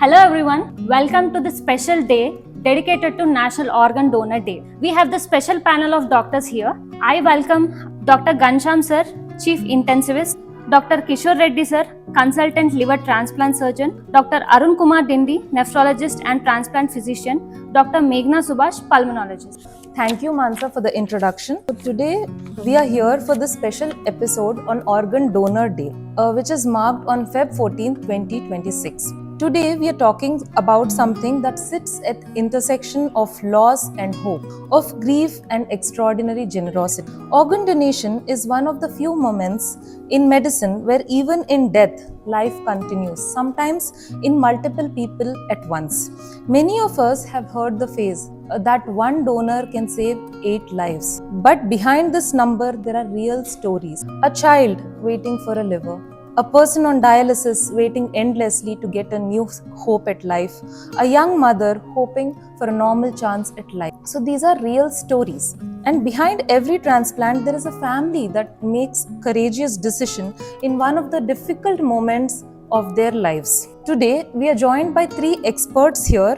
Hello everyone, welcome to this special day dedicated to National Organ Donor Day. We have the special panel of doctors here. I welcome Dr. Ganshyam sir, Chief Intensivist, Dr. Kishore Reddy sir, Consultant Liver Transplant Surgeon, Dr. Arun Kumar Dindi, Nephrologist and Transplant Physician, Dr. Meghana Subhash, Pulmonologist. Thank you, Mansa, for the introduction. So today, we are here for this special episode on Organ Donor Day, which is marked on Feb 14, 2026. Today, we are talking about something that sits at intersection of loss and hope, of grief and extraordinary generosity. Organ donation is one of the few moments in medicine where even in death, life continues, sometimes in multiple people at once. Many of us have heard the phrase that one donor can save 8 lives. But behind this number, there are real stories. A child waiting for a liver, a person on dialysis waiting endlessly to get a new hope at life, a young mother hoping for a normal chance at life. So these are real stories. And behind every transplant, there is a family that makes courageous decision in one of the difficult moments of their lives. Today, we are joined by 3 experts here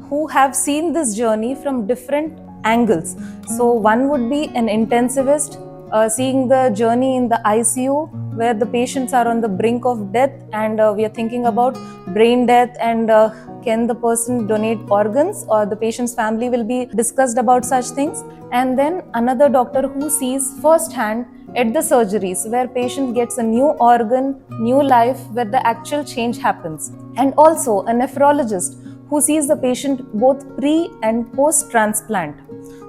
who have seen this journey from different angles. So one would be an intensivist, seeing the journey in the ICU where the patients are on the brink of death and we are thinking about brain death and can the person donate organs, or the patient's family will be discussed about such things. And then another doctor who sees firsthand at the surgeries where patient gets a new organ, new life, where the actual change happens. And also a nephrologist who sees the patient both pre and post transplant.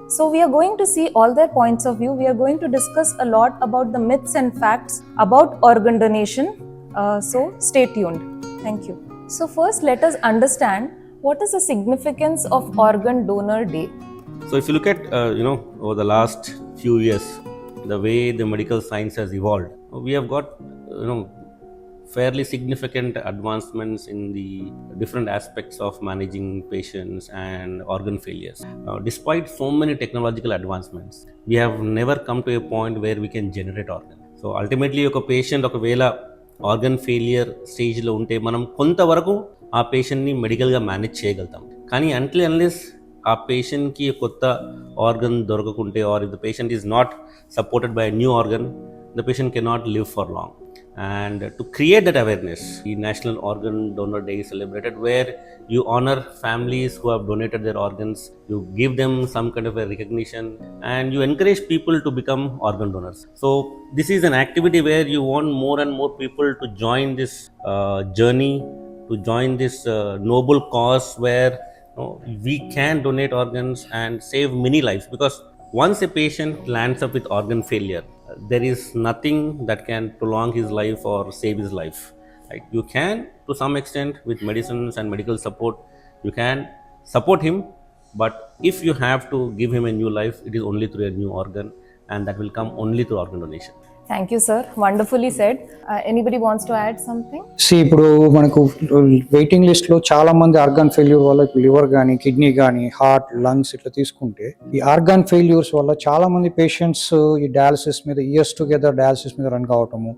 So we are going to see all their points of view. We are going to discuss a lot about the myths and facts about organ donation. So stay tuned. Thank you. So first, let us understand what is the significance of Organ Donor Day. So if you look at over the last few years, the way the medical science has evolved, we have got fairly significant advancements in the different aspects of managing patients and organ failures. Despite so many technological advancements, we have never come to a point where we can generate organ. So ultimately, a patient organ failure stage lo unte manam konta varaku aa patient ni medical ga manage cheyagalatam. Kani until unless aa patient ki kotta organ dorakakunte, or if the patient is not supported by a new organ, the patient cannot live for long. And to create that awareness, the National Organ Donor Day is celebrated, where you honor families who have donated their organs, you give them some kind of a recognition, and you encourage people to become organ donors. So this is an activity where you want more and more people to join this journey, to join this noble cause where we can donate organs and save many lives. Because once a patient lands up with organ failure, there is nothing that can prolong his life or save his life. Right? You can, to some extent, with medicines and medical support, you can support him. But if you have to give him a new life, it is only through a new organ, and that will come only through organ donation. Thank you, sir. Wonderfully said. Anybody wants to add something? ఇప్పుడు మనకు waiting list లో చాలా మంది organ failure వల్ల liver కానీ kidney కానీ heart lungs ఇట్లా తీసుకుంటే, ఈ ఆర్గాన్ ఫెయిల్యూర్స్ వల్ల చాలా మంది పేషెంట్స్ ఈ డయాలసిస్ మీద ఇయర్స్ టుగెదర్ డయాలసిస్ మీద రన్ కావటము.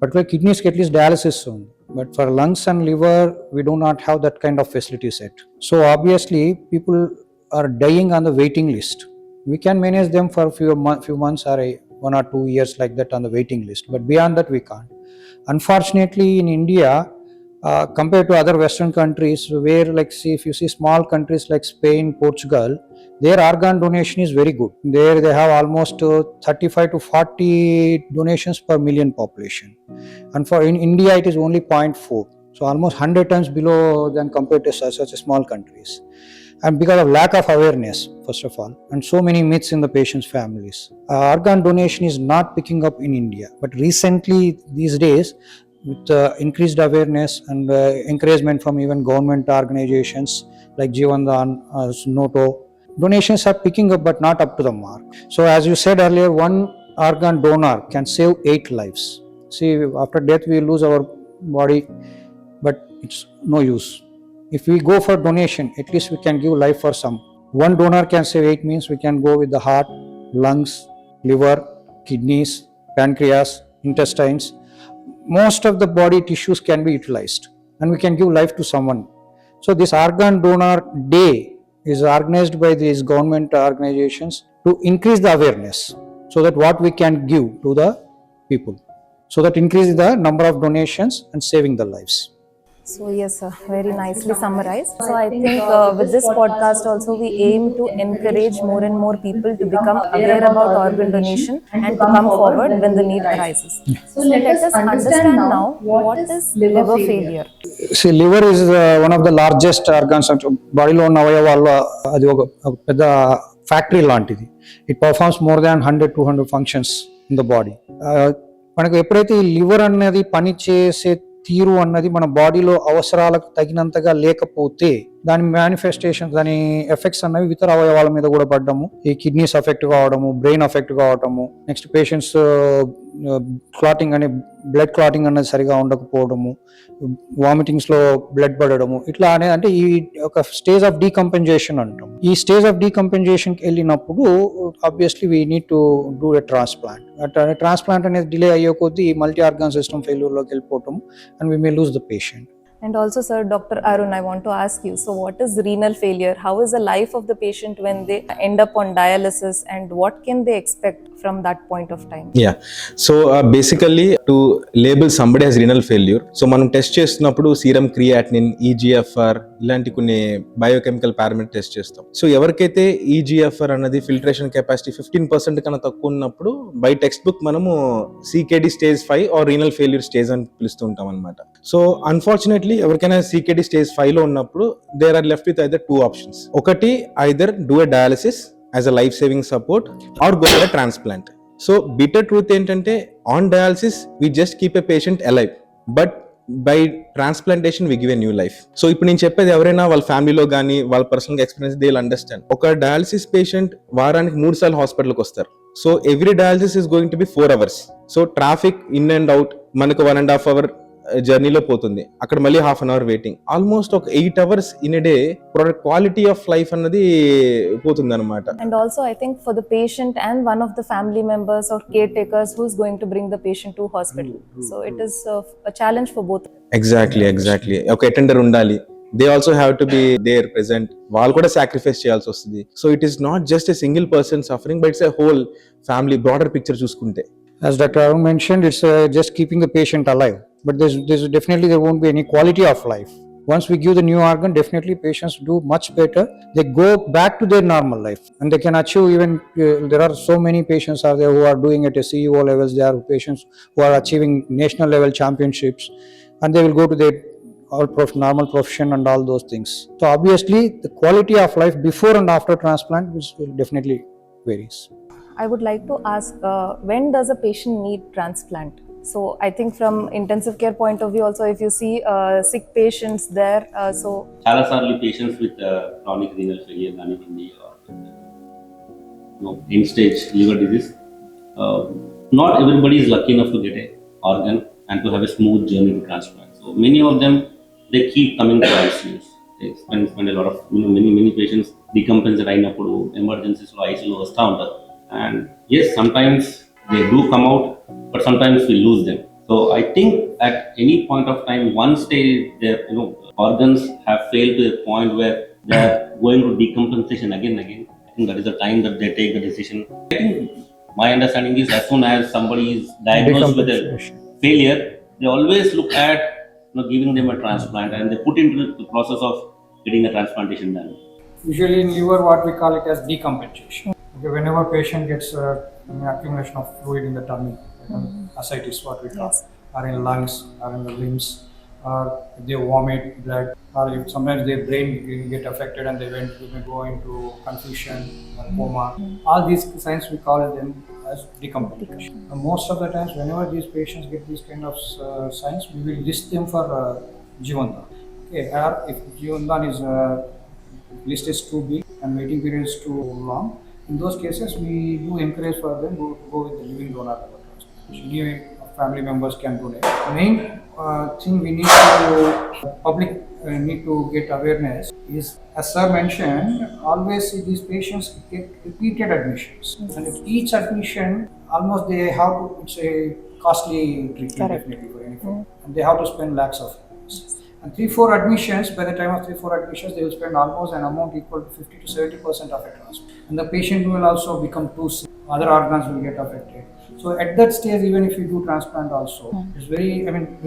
పర్టికులర్ కిడ్నీస్కి అట్లీస్ట్ డయాలసిస్ ఉంది, but for lungs and liver we do not have that kind of facility set. So obviously people are dying on the waiting list. We can manage them for few months or 1 or 2 years like that on the waiting list, but beyond that we can't. Unfortunately, in India, compared to other Western countries, where if you see small countries like Spain, Portugal, their organ donation is very good. There they have almost 35 to 40 donations per million population, and for in India it is only 0.4, so almost 100 times below than compared to such small countries. And because of lack of awareness, first of all, and so many myths in the patients' families, organ donation is not picking up in India. But recently, these days, with increased awareness and encouragement from even government organizations like Jivandan, Noto, donations are picking up but not up to the mark. So as you said earlier, one organ donor can save 8 lives. See, after death we lose our body, but it's no use. If we go for donation, at least we can give life for some. One donor can save 8, means we can go with the heart, lungs, liver, kidneys, pancreas, intestines. Most of the body tissues can be utilized. and we can give life to someone. So this organ donor day is organized by these government organizations to increase the awareness, so that what we can give to the people, so that increase the number of donations and saving the lives. So yes, very nicely summarized. So I think with this podcast also we aim to encourage more and more people to become aware about organ donation and to come forward when the need arises. So let us understand now what is liver failure. See, liver is one of the largest organs బాడీలో ఉన్న అవయవాల్లో అది ఒక పెద్ద factory లాంటిది. It performs more than 100-200 functions in the body. మనకు ఎప్పుడైతే ఈ liver అనేది పని చేసే తీరు అన్నది మన బాడీలో అవసరాలకు తగినంతగా లేకపోతే దాని మేనిఫెస్టేషన్, దాని ఎఫెక్ట్స్ అన్నవి ఇతర అవయవాల మీద కూడా పడ్డము, ఈ కిడ్నీస్ అఫెక్ట్ కావడము, బ్రెయిన్ అఫెక్ట్ కావడము, నెక్స్ట్ పేషెంట్స్ క్లాటింగ్ అనే బ్లడ్ క్లాటింగ్ అన్నది సరిగా ఉండకపోవడము, వామిటింగ్స్ లో బ్లడ్ పడడము, ఇట్లా అంటే ఈ ఒక స్టేజ్ ఆఫ్ డీకంపెన్సేషన్ అంటాం. ఈ స్టేజ్ ఆఫ్ డీకంపెన్సేషన్ కి వెళ్ళినప్పుడు obviously we need to do a transplant. Transplant అనేది డిలే అయ్యే కొద్దీ మల్టీ ఆర్గాన్ సిస్టమ్ ఫెయిల్యూర్ లోకి వెళ్ళిపోవటం, and we may lose the patient. And also, sir, Dr. Arun, I want to ask you, so what is renal failure? How is the life of the patient when they end up on dialysis, and what can they expect from that point of time? Yeah, so basically to label somebody as renal failure, so మనం test చేస్తున్నప్పుడు serum creatinine, eGFR ఇలాంటి కొన్ని biochemical parameter test చేస్తాం. So ఎవరికైతే eGFR అన్నది filtration capacity 15% కన్నా తక్కువ ఉన్నప్పుడు బై టెక్స్ట్ బుక్ మనము CKD stage 5 or renal failure stage అని పిలుస్తుంటాం అనమాట. సో అన్ఫార్చునేట్లీ ఎవరికైనా సికేడి స్టేజ్ 5 లో ఉన్నప్పుడు there are left with either 2 options. ఒకటి either do a dialysis as a life saving support or go for a transplant. So bitter truth ఏంటంటే on dialysis we just keep a patient alive, but by transplantation we give a new life. So ఇప్పుడు నేను చెప్పేది ఎవరైనా వాళ్ళ ఫ్యామిలీలో కానీ వాళ్ళ personal experience they will understand. ఒక డయాలిసిస్ పేషెంట్ వారానికి 3 సార్లు హాస్పిటల్కి వస్తారు. So every dialysis is going to be 4 hours. So traffic in and out మనకు 1.5 hour జర్నీలో పోతుంది, అక్కడ మళ్ళీ 1/2 hour వెయిటింగ్, ఆల్మోస్ట్ ఒక 8 hours in a day. Quality of life అన్నది పోతుంది అనమాట. And also I think for the patient and one of the family members or caretakers who is going to bring the patient to hospital, so it is a challenge for both. Exactly ఒక attender ఉండాలి, they also have to be there present, వాళ్ళు కూడా sacrifice చేయాల్సి వస్తుంది. So it is not just a single person suffering, but it's a whole family broader picture చూసుకుంటే. As Dr. Arun mentioned, it's just keeping the patient alive, but there's definitely there won't be any quality of life. Once we give the new organ, definitely patients do much better. They go back to their normal life, and they can achieve even. There are so many patients are there who are doing at a CEO levels. There are patients who are achieving national level championships, and they will go to their normal profession and all those things. So obviously, the quality of life before and after transplant will definitely varies. I would like to ask, when does a patient need transplant? So I think from intensive care point of view also, if you see sick patients there, so చాలా సార్లు patients with chronic renal failure కానివ్వండి, end stage liver disease, not everybody is lucky enough to get an organ and to have a smooth journey to transplant. So many of them, they keep coming to ICUs. They spend a lot of many patients decompensate అయినప్పుడు emergencies లో ఐసీయూలో వస్తూ ఉంటారు. And yes, sometimes they do come out, but sometimes we lose them. So I think at any point of time, once their organs have failed to a point where they are going to decompensation again, I think that is the time that they take the decision. I think my understanding is as soon as somebody is diagnosed with a failure, they always look at giving them a transplant, and they put into the process of getting a transplantation done. Usually in liver, what we call it as decompensation. Okay, whenever patient gets accumulation of fluid in the tummy, ascites what we call, or in lungs, or in the limbs, or if they vomit blood, or if sometimes their brain get affected and they may go into confusion or coma. All these signs we call them as decompensation. Most of the times, whenever these patients get these kind of signs, we will list them for Jivandan. Okay, or if Jivandan is list is too big and waiting period is too long, in those cases we do encourage for them to go with the living donor. Any family members can donate. Main thing we need to public need to get awareness is, as sir mentioned, always see these patients get repeated admissions, and at each admission almost they have to, it's a costly treatment. Definitely for anything, and they have to spend lakhs of dollars. And 3-4 admissions, by the time of 3-4 admissions, they will spend almost an amount equal to 50 to 70% of a transplant. And the patient will also become too sick. Other organs will get affected. So at that stage, even if you do transplant also, it's very,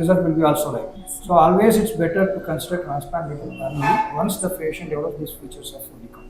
result will be also like. So always it's better to consider transplant with the family once the patient develops these features of decomposition.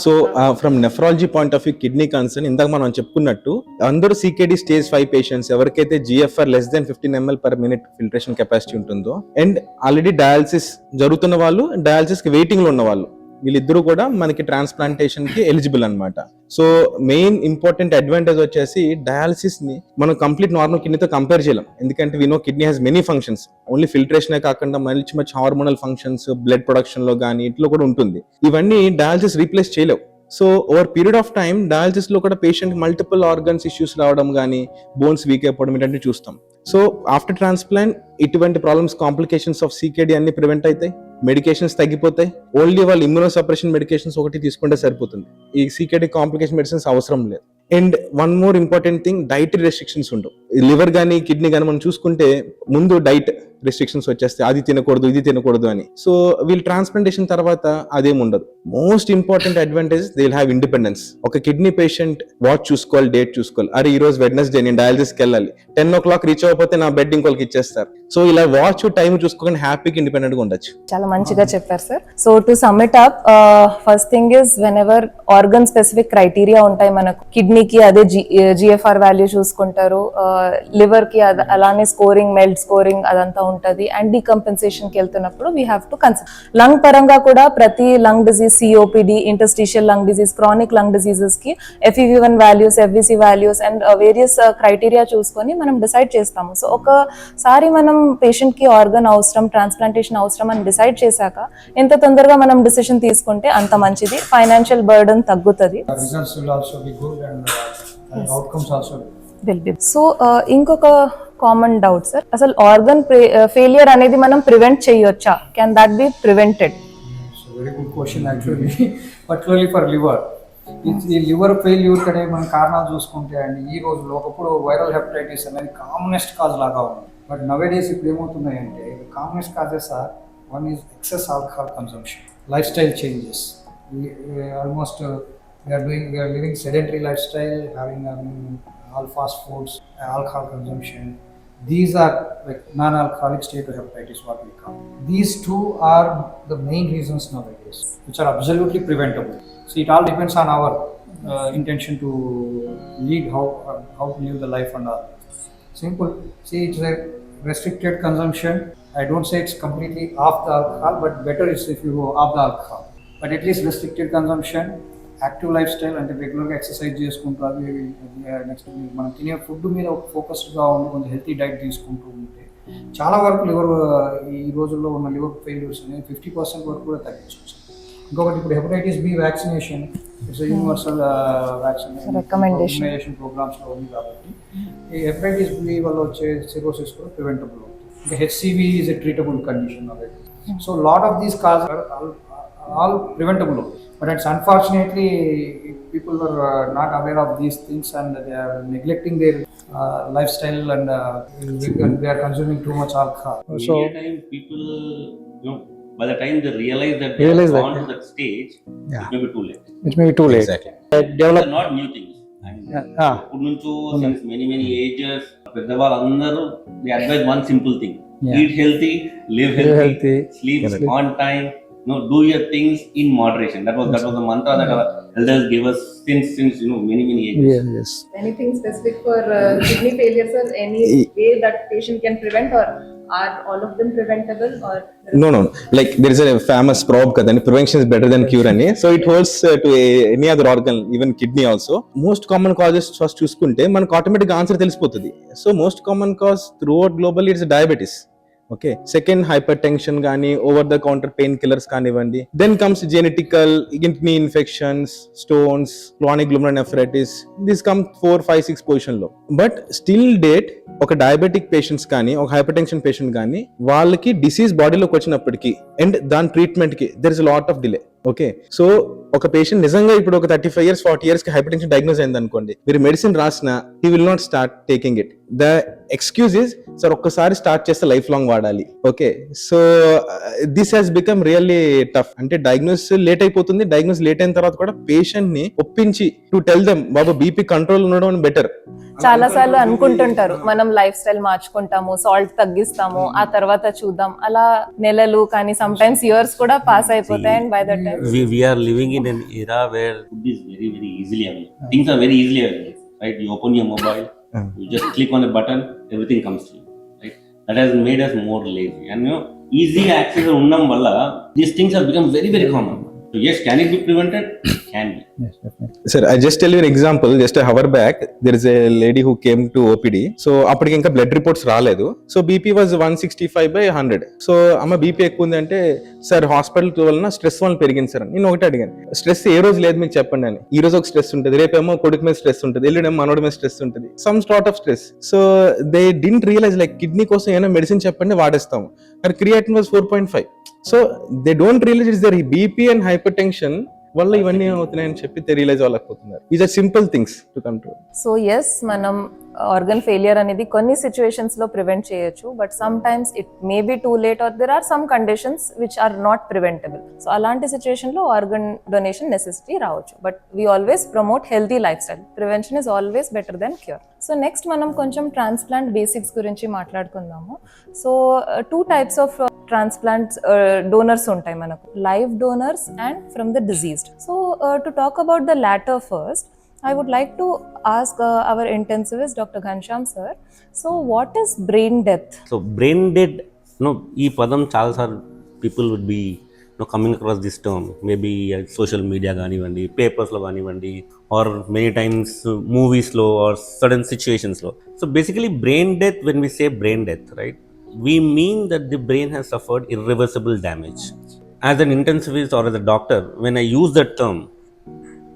So from nephrology point of view kidney concern ఇందాక మనం చెప్పుకున్నట్టు అందరూ CKD stage 5 patients ఎవరికైతే GFR less than 15 ml per minute filtration capacity ఉంటుందో and already dialysis జరుగుతున్న వాళ్ళు, dialysis కి waiting లో ఉన్న వాళ్ళు, వీళ్ళిద్దరూ కూడా మనకి ట్రాన్స్ప్లాంటేషన్ కి ఎలిజిబుల్ అన్నమాట. సో మెయిన్ ఇంపార్టెంట్ అడ్వాంటేజ్ వచ్చేసి డయాలసిస్ ని మనం కంప్లీట్ నార్మల్ కిడ్నీతో కంపేర్ చేయలేం. ఎందుకంటే we know kidney has many functions, only ఫిల్టరేషనే కాకుండా మంచి హార్మోనల్ ఫంక్షన్స్, బ్లడ్ ప్రొడక్షన్ లో కానీ ఇట్లో కూడా ఉంటుంది. ఇవన్నీ డయాలసిస్ రీప్లేస్ చేయలేవు. So over period of time dialysis లో కూడా పేషెంట్ మల్టిపుల్ ఆర్గన్స్ ఇష్యూస్ రావడం కానీ, బోన్స్ వీక్ అయిపోవడం ఇలాంటివి చూస్తాం. సో ఆఫ్టర్ ట్రాన్స్ప్లాంట్ ఇటువంటి ప్రాబ్లమ్స్, కాంప్లికేషన్స్ ఆఫ్ CKD అన్ని ప్రివెంట్ అవుతాయి, మెడికేషన్స్ తగ్గిపోతాయి. ఓన్లీ వాళ్ళు ఇమ్యూనో సప్రెషన్ మెడికేషన్స్ ఒకటి తీసుకుంటే సరిపోతుంది. ఈ CKD కాంప్లికేషన్ మెడిసిన్స్ అవసరం లేదు. And one more important thing, dietary restrictions ఉండవు. లివర్ కానీ కిడ్నీ కానీ మనం చూసుకుంటే ముందు డైట్ రెస్ట్రిక్షన్స్ వచ్చేస్తాయి, అది తినకూడదు ఇది తినకూడదు అని. సో వీళ్ళు ట్రాన్స్ప్లాంటేషన్ తర్వాత అదేం ఉండదు. Most important advantage, they will have independence. ఒక కిడ్నీ పేషెంట్ వాచ్ చూసుకోవాలి, డేట్ చూసుకోవాలి. అరే ఈ రోజు వెడ్నెస్డే నేను డయాలసిస్కి వెళ్ళాలి, 10 o'clock రీచ్ అవ్వకపోతే నా బెడ్ ఇంకోళ్ళకి ఇచ్చేస్తారు. సో ఇలా వాచ్ టైం చూసుకోకుండా హ్యాపీగా ఇండిపెండెంట్ గా ఉండొచ్చు. చాలా మంచిగా చెప్పారు sir. So to some it up, first thing is when ever organ specific criteria ఉంటాయి మనకు. కిడ్నీకి అదే GFR వాల్యూ చూసుకుంటారు, లివర్ కి అలానే స్కోరింగ్, మెల్ట్ స్కోరింగ్ అదంతా ఉంటది. అండ్ డీకంపెన్సేషన్ కి వెళ్తున్నప్పుడు we have to consider. Lung పరంగా కూడా ప్రతి lung disease, COPD, interstitial lung disease, chronic lung diseases కి FEV1 values, FVC values and various criteria చూసుకొని మనం డిసైడ్ చేస్తాము. సో ఒకసారి మనం పేషెంట్ కి ఆర్గన్ అవసరం, ట్రాన్స్ప్లాంటేషన్ అవసరం అని డిసైడ్ చేశాక ఎంత తొందరగా మనం డిసిషన్ తీసుకుంటే అంత మంచిది. ఫైనాన్షియల్ బర్డన్ తగ్గుతుంది. Results will also be good and outcomes also will be. So ఇంకొక కామన్ డౌట్ సార్, అసలు ఆర్గన్ ఫెయిలియర్ అనేది మనం ప్రివెంట్ చేయొచ్చా? Can that be prevented? It's a very good question actually, particularly for liver. ఈ liver failure కనే మన కారణాలు చూసుకుంటే అండి, ఈ రోజుల్లో ఒకప్పుడు వైరల్ హెపటైటిస్ అనేది కామనెస్ట్ కాజ్ లాగా ఉంది. బట్ నవేడేస్ ఇప్పుడు ఏమవుతున్నాయంటే commonest causes are, one is excess alcohol consumption, lifestyle changes. Almost we are living sedentary lifestyle, having all fast foods, alcohol consumption. These are like non-alcoholic steatohepatitis, what we call. These two are the main reasons nowadays, which are absolutely preventable. So it all depends on our intention to lead, how to live the life and all. Simple. See, it's a restricted consumption. I don't say it's completely off the alcohol, but better is if you go off the alcohol. But at least restricted consumption, active life style అంటే రెగ్యులర్గా exercise చేసుకుంటూ, అవి next మనం తినే food మీద ఫోకస్డ్గా ఉండి కొంచెం హెల్తీ డైట్ తీసుకుంటూ ఉంటే చాలా వరకు లివర్, ఈ రోజుల్లో ఉన్న లివర్ ఫెయిల్యూర్స్ అనేది 50% వరకు కూడా తగ్గించవచ్చు. ఇంకొకటి, ఇప్పుడు hepatitis B vaccination, it's universal vaccination ప్రోగ్రామ్స్లో ఉంది కాబట్టి ఈ హెపటైటిస్ B వల్ల వచ్చే సిరోసిస్ కూడా ప్రివెంటబుల్ అవుతుంది. ఇంకా HCV is a treatable condition already. So lot of these cause all preventable, but it's unfortunately people are not aware of these things and they are neglecting their lifestyle and they are consuming too much alcohol. So time people, by the time they realize that they have gone to that stage, it may be too late. It may be too late. Exactly. Develop not new things. Since many ages, పెద్దవాళ్ళందరూ they advise one simple thing: eat healthy, live healthy, sleep on time. Do your things in moderation. That was the mantra that our elders gave us since many ages. Yes. Anything specific for kidney failure, sir? Any way that patient can prevent, or are all of them preventable? Or no. Like there is a famous proverb kadani, prevention is better than cure ani. So it holds to any other organ, even kidney also. Most common causes first చూసుకుంటే మనకు automatic answer తెలిసిపోతుంది. So most common cause throughout globally it's diabetes. Okay, second hypertension కానీ, over the counter painkillers కానివ్వండి. Then comes genetical kidney infections, stones, chronic glomerulonephritis. This come 4, 5, 6 position లో. But still date ఒక diabetic patients కానీ, ఒక hyper tension patient కానీ, వాళ్ళకి disease బాడీలోకి వచ్చినప్పటికీ అండ్ దాని ట్రీట్మెంట్ కి there is lot of delay. Okay, so ఒక పేషెంట్ నిజంగా ఇప్పుడు ఒక 35 years 40 years కి హైపర్ టెన్షన్ డయాగ్నోస్ అయింది అనుకోండి, మీరు మెడిసిన్ రాసినా he will not start taking it. The excuse is sir ఒక్కసారి స్టార్ట్ చేస్తే లైఫ్ లాంగ్ వాడాలి. Okay, so this has become really tough. అంటే డయాగ్నోస్ లేట్ అయిపోతుంది. డయాగ్నోస్ లేట్ అయిన తర్వాత కూడా పేషెంట్ ని ఒప్పించి to tell them Baba BP control ఉండడం బెటర్. చాలా సార్లు అనుకుంటుంటారు మనం లైఫ్ స్టైల్ మార్చుకుంటాము, సాల్ట్ తగ్గిస్తాము, ఆ తర్వాత చూద్దాం. అలా నెలలు కానీ సమ్ టైమ్స్ ఇయర్స్ కూడా పాస్ అయిపోతాయి. And by that time we are living in an era where food is very very easily available. Things are very easily available, right? You open your mobile, you just click on a button, everything comes to you, right? That has made us more lazy, and easy access unnam valla these things have become very very common. So yes, can it be prevented? Can be. Yes, definitely. Sir, I just tell you an example. Just a hour back, there is a lady who came to OPD. So అప్పటికి ఇంకా blood reports రాలేదు. So BP was 165/100. So అమ్మ BP ఎక్కువ ఉంది అంటే, sir hospital వలన stress వల్ల పెరిగింది సార్ అని. నేను ఒకటి అడిగాను, స్ట్రెస్ ఏ రోజు లేదు మీకు చెప్పండి అని. ఈ రోజు ఒక స్ట్రెస్ ఉంటుంది, రేపేమో కొడుకు మీద స్ట్రెస్ ఉంటుంది, ఎల్లుడేమో మనోడి మీద స్ట్రెస్ ఉంటుంది, some sort of stress. So they didn't realise like kidney కోసం ఏమైనా మెడిసిన్ చెప్పండి వాడేస్తాము. కానీ creatine was 4.5. So they don't realise it's their BP and hypertension వల్ల ఇవన్నీ అవుతున్నాయని చెప్పి రియలైజ్ అవ్వలేకపోతున్నారు. Is are simple things to control. So yes, మనం ఆర్గన్ ఫెయిలియర్ అనేది కొన్ని సిచ్యువేషన్స్ లో ప్రివెంట్ చేయొచ్చు, but sometimes it may be too late or there are some conditions which are not preventable. So అలాంటి situation లో organ donation necessity రావచ్చు. But we always promote healthy life style. Prevention is always better than cure. So next మనం కొంచెం transplant basics గురించి మాట్లాడుకుందాము. So two types of transplant donors ఉంటాయి మనకు, live donors and from the diseased. So to talk about the latter first, I would like to ask our intensivist, Dr. Ganshyam sir. So, what is brain death? So brain dead, ee padam chaala sar people would be coming across this term, maybe social media gaanivandi, papers lo gaanivandi, or many times movies lo or certain situations lo. So basically brain death, when we say brain death, right, we mean that the brain has suffered irreversible damage. As an intensivist or as a doctor, when I use that term,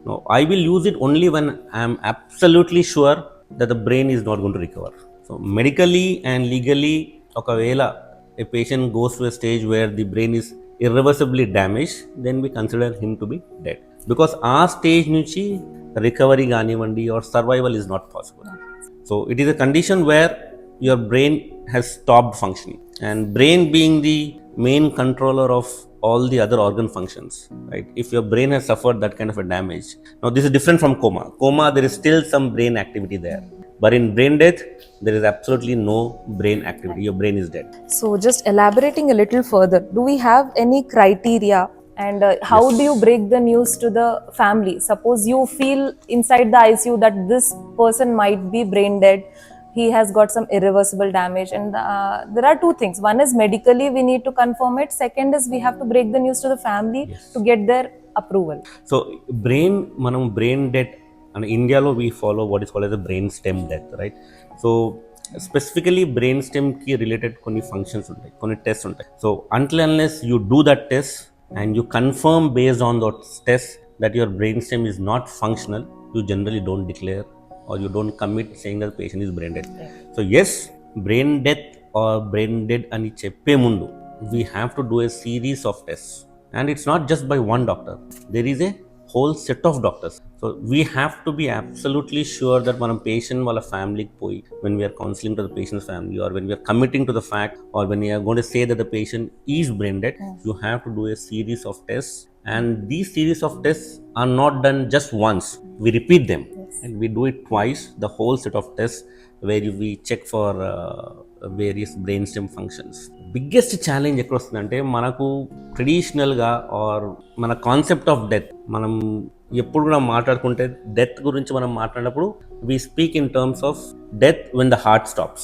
no, I will use it only when I am absolutely sure that the brain is not going to recover. So medically and legally, okavela a patient goes to a stage where the brain is irreversibly damaged, then we consider him to be dead. Because our stage nunchi recovery ganivandi or survival is not possible. So it is a condition where your brain has stopped functioning, and brain being the main controller of all the other organ functions, right? If your brain has suffered that kind of a damage, now this is different from coma. Coma, there is still some brain activity there, but in brain death there is absolutely no brain activity. Your brain is dead. So just elaborating a little further, do we have any criteria, and how do you break the news to the family? Suppose you feel inside the ICU that this person might be brain dead, he has got some irreversible damage, and there are two things. One is medically we need to confirm it. Second is we have to break the news to the family to get their approval. So brain death, and India lo we follow what is called as a brain stem death, right? So specifically brain stem ki related konni functions untai, konni tests untai. So until unless you do that test and you confirm based on those tests that your brain stem is not functional, you generally don't declare or you don't commit saying that the patient is brain dead. So yes, brain death or brain dead ani cheppe mundu, we have to do a series of tests, and it's not just by one doctor. There is a whole set of doctors. So we have to be absolutely sure that manam patient wala family poi, when we are counseling to the patient's family, or when we are committing to the fact, or when we are going to say that the patient is brain dead, you have to do a series of tests, and these series of tests are not done just once. We repeat them, and we do it twice, the whole set of tests where we check for various brainstem functions. Biggest challenge ఎక్కడ వస్తుందంటే, మనకు ట్రెడిషనల్గా are మన concept of death, మనం ఎప్పుడు కూడా మాట్లాడుకుంటే death గురించి మనం మాట్లాడినప్పుడు we speak in terms of death when the heart stops,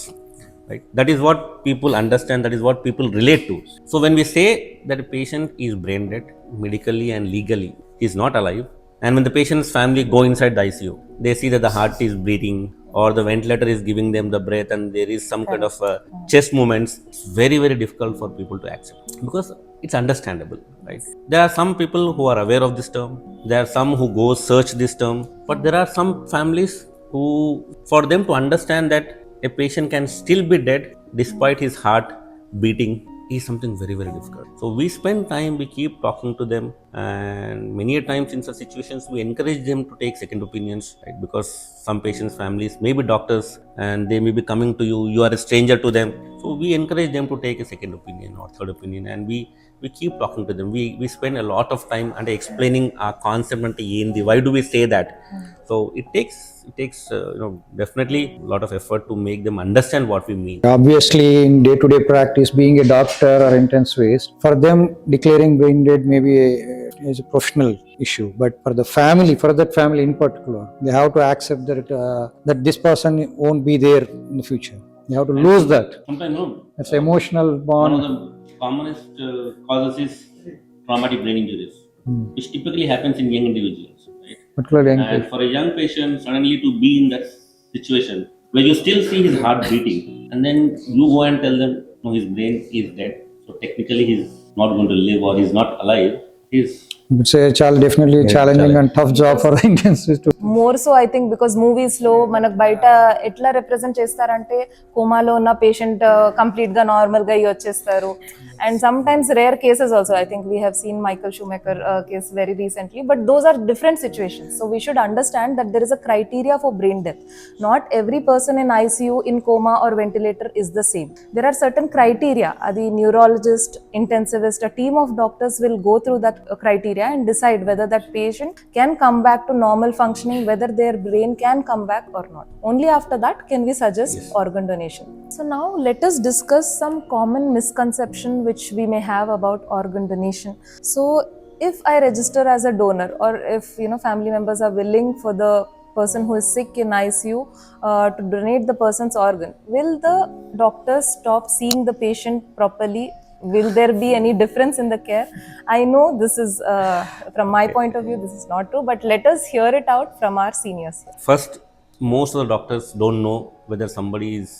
right? That is what people understand, that is what people relate to. So when we say that a patient is brain dead, medically and legally he is not alive, and when the patient's family go inside the ICU, they see that the heart is breathing or the ventilator is giving them the breath and there is some kind of chest movements, it's very very difficult for people to accept, because it's understandable, right? There are some people who are aware of this term, there are some who go search this term, but there are some families who, for them to understand that a patient can still be dead despite his heart beating is something very, very difficult. So we spend time, we keep talking to them, and many a times in such situations we encourage them to take second opinions, right? Because some patients' families may be doctors and they may be coming to you, you are a stranger to them. So we encourage them to take a second opinion or third opinion, and we keep talking to them. We spend a lot of time and explaining our concept and why do we say that. So it takes definitely a lot of effort to make them understand what we mean. Obviously, in day-to-day practice, being a doctor or intensivist, for them declaring brain dead is a professional issue. But for the family, for that family in particular, they have to accept that this person won't be there in the future. They have to lose that. Sometimes, no. It's emotional One of bond. the commonest causes is traumatic brain injuries, which typically happens in young individuals, right? Particularly young And for a young patient, suddenly to be in that situation where you still see his heart beating, and then you go and tell them, no, his brain is dead. So technically, he's not going to live or he's not alive. He's It's a definitely challenging and tough job for the intensivist to more so I think because movies లో మనకు బయట ఎట్లా represent చేస్తారంటే కోమాలో ఉన్న patient complete గా normal గా వచ్చేస్తారు. And sometimes rare cases also I think we have seen Michael Schumacher case very recently, but those are different situations. So we should understand that there is a criteria for brain death. Not every person in ICU in coma or ventilator is the same. There are certain criteria. అది neurologist, intensivist, a team of doctors will go through that criteria and decide whether that patient can come back to normal functioning, whether their brain can come back or not. Only after that can we suggest organ donation. So now let us discuss some common misconception which we may have about organ donation. So if I register as a donor, or if family members are willing for the person who is sick in ICU to donate the person's organ, will the doctors stop seeing the patient properly? Will there be any difference in the care? I know this is, from my point of view, this is not true, but let us hear it out from our seniors here. first, most of the doctors don't know whether somebody is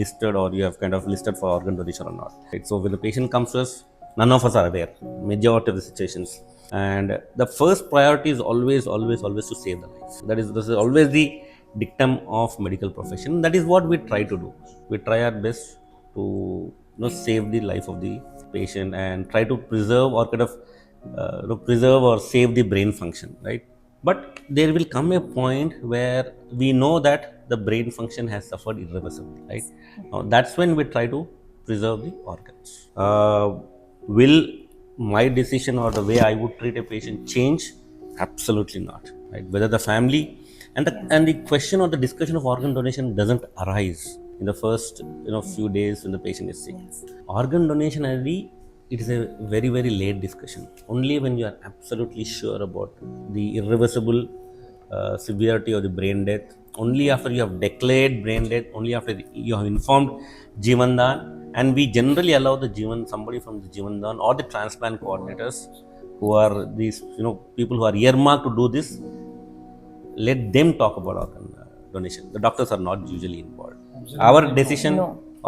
listed or you have kind of listed for organ donation or not. Right? So when the patient comes to us, none of us are aware, majority of the situations. And the first priority is always to save the life. This is always the dictum of medical profession. That is what we try to do. We try our best to save the life of the patient and try to preserve or kind of preserve or save the brain function, right? But there will come a point where we know that the brain function has suffered irreversibly, right? Now that's when we try to preserve the organs. Will my decision or the way I would treat a patient change? Absolutely not, right? Whether the family and the question or the discussion of organ donation doesn't arise in the first few days when the patient is sick. Yes. Organ donation, it is a very, very late discussion. Only when you are absolutely sure about the irreversible severity of the brain death, only after you have declared brain death, only after you have informed Jivandan, and we generally allow somebody from the Jivandan or the transplant coordinators who are these people who are earmarked to do this, let them talk about organ donation. The doctors are not usually involved. Our decision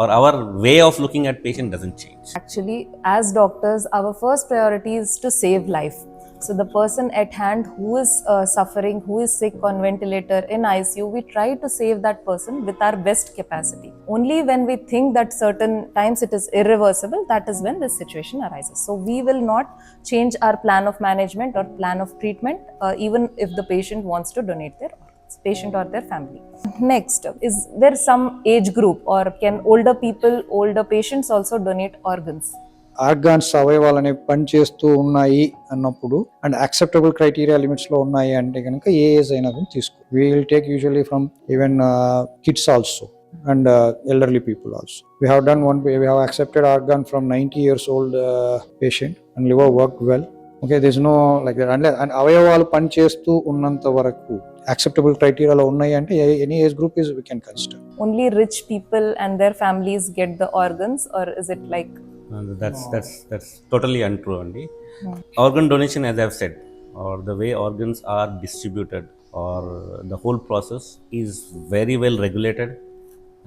or our way of looking at patient doesn't change. Actually, as doctors, our first priority is to save life. So the person at hand who is suffering, who is sick on ventilator in ICU, we try to save that person with our best capacity. Only when we think that certain times it is irreversible, that is when this situation arises. So we will not change our plan of management or plan of treatment, even if the patient wants to donate their organs, patient or their family. Next, is there some age group, or can older patients also donate organs? Organs అవయవాలు అనేవి పనిచేస్తూ ఉన్నాయి అన్నప్పుడు and acceptable criteria limits లో ఉన్నాయి అంటే కనుక ఏ age అయినా కానీ తీసుకో. We will take usually from even kids also and elderly people also. We have done we have accepted organ from 90 years old patient and liver work well. Okay, this no like that. And అవయవాలు పనిచేస్తూ ఉన్నంత వరకు acceptable క్రైటీరియాలో ఉన్నాయి అంటే any age group we can consider. Only rich people and their families get the organs, or is it like? That's totally untrue, Andy. Organ donation, as I've said, or the way organs are distributed, or the whole process is very well regulated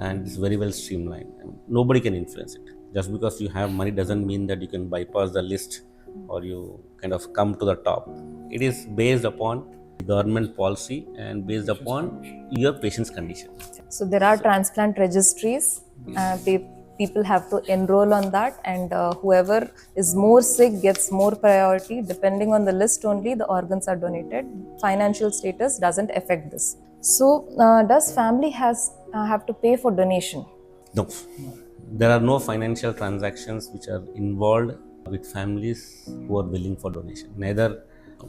and is very well streamlined. And nobody can influence it. Just because you have money doesn't mean that you can bypass the list or you kind of come to the top. It is based upon government policy and based upon your patient's condition. So there are transplant registries. people have to enroll on that, and whoever is more sick gets more priority. Depending on the list only, the organs are donated. Financial status doesn't affect this. So, does family have to pay for donation? No, there are no financial transactions which are involved with families who are willing for donation. Neither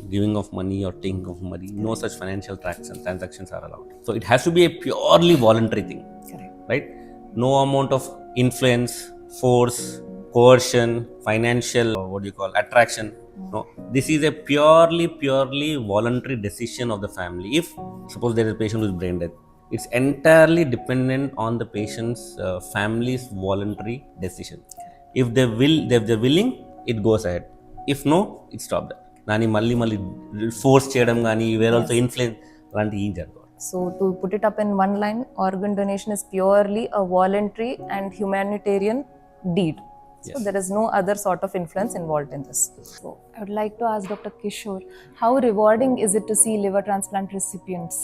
giving of money or taking of money. No such financial transactions are allowed. So it has to be a purely voluntary thing. Correct. Right? No amount of influence, force, coercion, financial, attraction. No, this is a purely voluntary decision of the family. If suppose there is a patient who is brain dead, it's entirely dependent on the patient's family's voluntary decision. If they're willing, it goes ahead. If no, it stops there. Nani malli force చేయడం కానీ వేరే వాళ్ళతో influence అలాంటి ఏం జరగదు. So, to put it up in one line, organ donation is purely a voluntary and humanitarian deed. So, there is no other sort of influence involved in this. So, I would like to ask Dr. Kishore, how rewarding is it to see liver transplant recipients?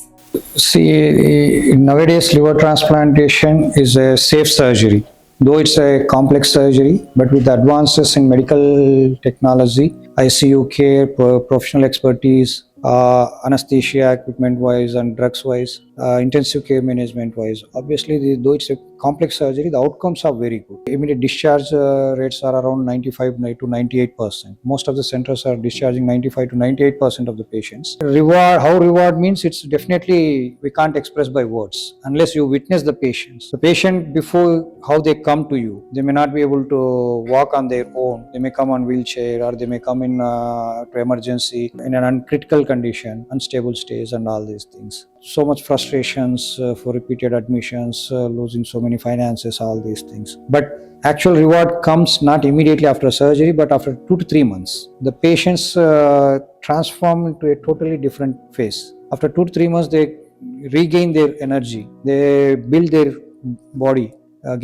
See, nowadays liver transplantation is a safe surgery. Though it's a complex surgery, but with advances in medical technology, ICU care, professional expertise, anesthesia equipment wise and drugs wise, intensive care management wise, obviously though it's a complex surgery, the outcomes are very good. Immediate discharge rates are around 95 to 98%. Most of the centers are discharging 95 to 98% of the patients. How reward means, it's definitely we can't express by words unless you witness the patients. The patient, before how they come to you, they may not be able to walk on their own. They may come on wheelchair, or they may come in to emergency in an uncritical condition, unstable stays and all these things. So much frustrations for repeated admissions, losing so many finances, all these things. But actual reward comes not immediately after surgery, but after 2 to 3 months. The patients transform into a totally different phase. After 2 to 3 months, they regain their energy. They build their body,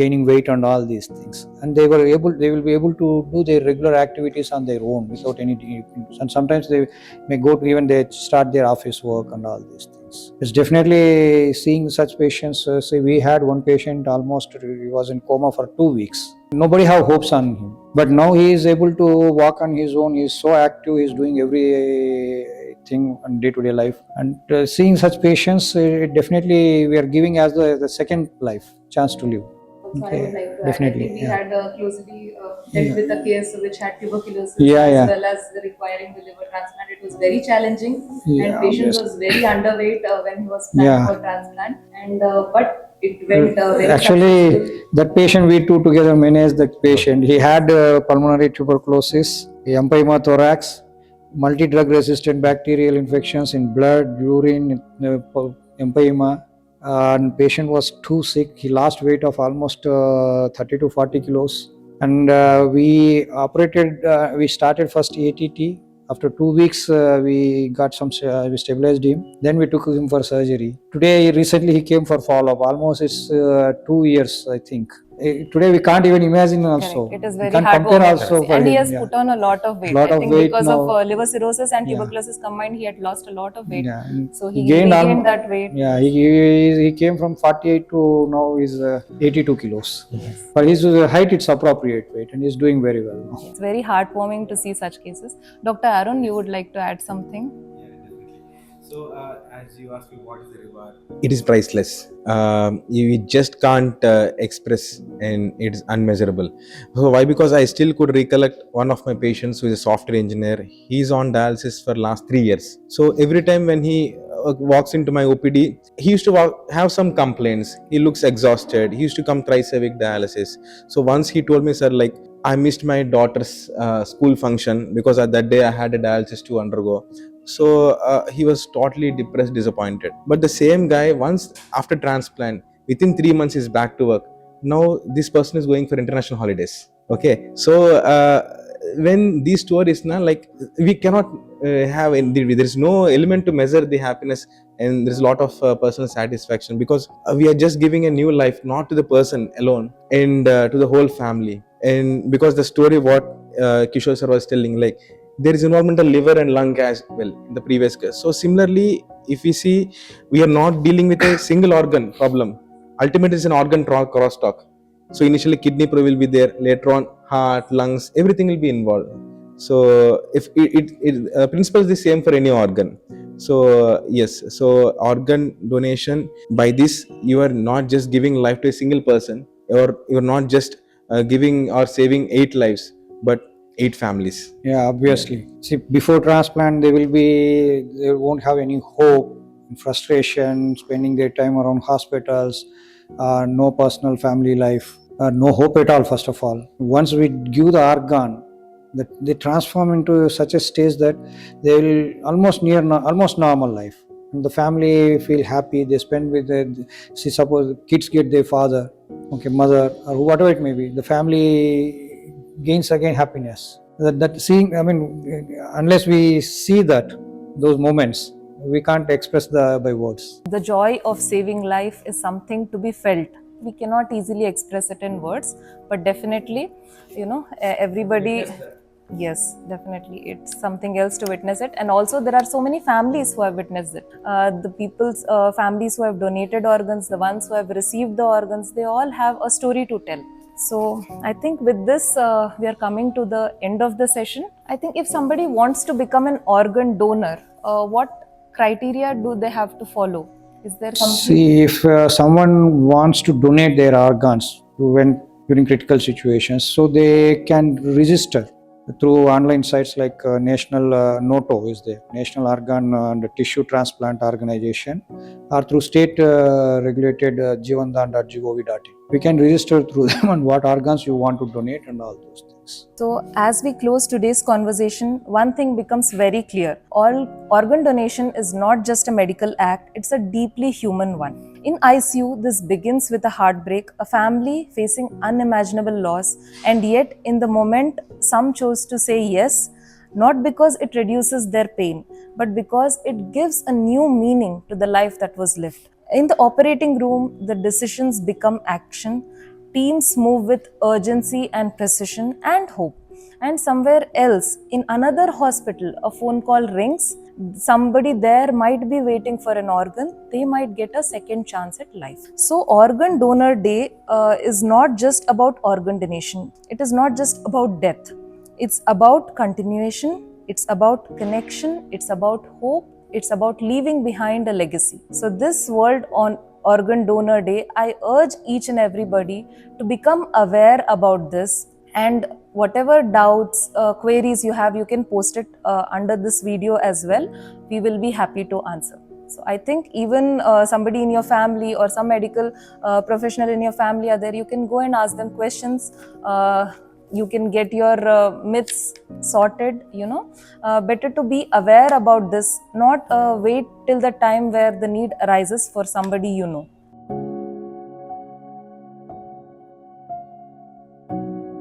gaining weight and all these things, and they will be able to do their regular activities on their own without any, and sometimes they may go to even they start their office work and all these things. It's definitely seeing such patients. Say we had one patient, almost he was in coma for 2 weeks. Nobody have hopes on him, but now he is able to walk on his own. He is so active, he is doing every thing on day-to-day life, and seeing such patients, definitely we are giving as the second life chance to live. Also, I would like to Definitely, add, I think we had closely dealt with a case which had tuberculosis Yeah. as well as requiring the liver transplant. It was very challenging, and Yeah, patient obviously. was very underweight when he was planned for transplant, and but it went very Actually, successful. that patient we two together managed that patient. He had pulmonary tuberculosis, empyema thorax, multi-drug resistant bacterial infections in blood, urine, empyema. And patient was too sick. He lost weight of almost 30 to 40 kilos. And we started first ATT. After 2 weeks, we stabilized him. Then we took him for surgery. Recently he came for follow-up. Almost it's 2 years, I think. Today we can't even imagine also. Correct. It is We very can't hard compare moment also to see. for And he him, has yeah. put on a lot of weight. Lot I of think weight because of now. liver cirrhosis and Yeah. tuberculosis combined, he had lost a lot of weight. Yeah. So he gained regained that weight. Yeah, he came from 48 to now is 82 kilos. For his height, it's appropriate weight, and he's doing very well now. It's very heartwarming to see such cases. Dr. Arun, you would like to add something? So, as you asked me, what is the reward? It is priceless. You just can't express, and it's unmeasurable. So, why? Because I still could recollect one of my patients who is a software engineer. He's on dialysis for last 3 years. So, every time when he walks into my OPD, he used to have some complaints. He looks exhausted. He used to come thrice a week dialysis. So, once he told me, sir, like, I missed my daughter's school function because at that day I had a dialysis to undergo. So he was totally depressed, disappointed. But the same guy, once after transplant, within 3 months is back to work. Now this person is going for international holidays. Okay, so when these stories now, like, we cannot there is no element to measure the happiness, and there's a lot of personal satisfaction, because we are just giving a new life, not to the person alone, and to the whole family. And because the story what Kishore sir was telling, like, there is involvement of liver and lung as well in the previous case. So similarly, if we see, we are not dealing with a single organ problem. Ultimately, it's an organ crosstalk. So initially kidney will be there, later on heart, lungs, everything will be involved. So if principle is the same for any organ. So yes, so organ donation, by this you are not just giving life to a single person, or you're not just giving or saving 8 lives, but 8 families. Yeah, obviously. See, before transplant, they won't have any hope, frustration, spending their time around hospitals, no personal family life, no hope at all. First of all, once we give the organ, that they transform into such a stage that they will almost normal life. And the family feel happy. They spend with their, see, suppose kids get their father, okay, mother, or whatever it may be. The family gains again happiness. That seeing, I mean, unless we see that those moments, we can't express the by words. The joy of saving life is something to be felt. We cannot easily express it in words, but definitely, everybody, yes, definitely, it's something else to witness it. And also, there are so many families who have witnessed it. The people's families who have donated organs, the ones who have received the organs, they all have a story to tell. So I think with this, we are coming to the end of the session. I think if somebody wants to become an organ donor, what criteria do they have to follow? Is there something? See, if someone wants to donate their organs when during critical situations, so they can register through online sites like National NOTO is there, National Organ and Tissue Transplant Organization, or through state regulated jivandan.gov.in. We can register through them on what organs you want to donate and all those things. So, as we close today's conversation, one thing becomes very clear. All organ donation is not just a medical act, it's a deeply human one. In ICU, this begins with a heartbreak, a family facing unimaginable loss, and yet, in the moment, some chose to say yes, not because it reduces their pain, but because it gives a new meaning to the life that was lived. In the operating room, the decisions become action. Teams move with urgency and precision and hope. And somewhere else, in another hospital, a phone call rings. Somebody there might be waiting for an organ. They might get a second chance at life. So, Organ Donor Day is not just about organ donation. It is not just about death. It's about continuation. It's about connection. It's about hope. It's about leaving behind a legacy. So this world on Organ Donor Day, I urge each and everybody to become aware about this, and whatever doubts, queries you have, you can post it under this video as well. We will be happy to answer. So I think even somebody in your family or some medical professional in your family are there, you can go and ask them questions. You can get your myths sorted, better to be aware about this, not wait till the time where the need arises for somebody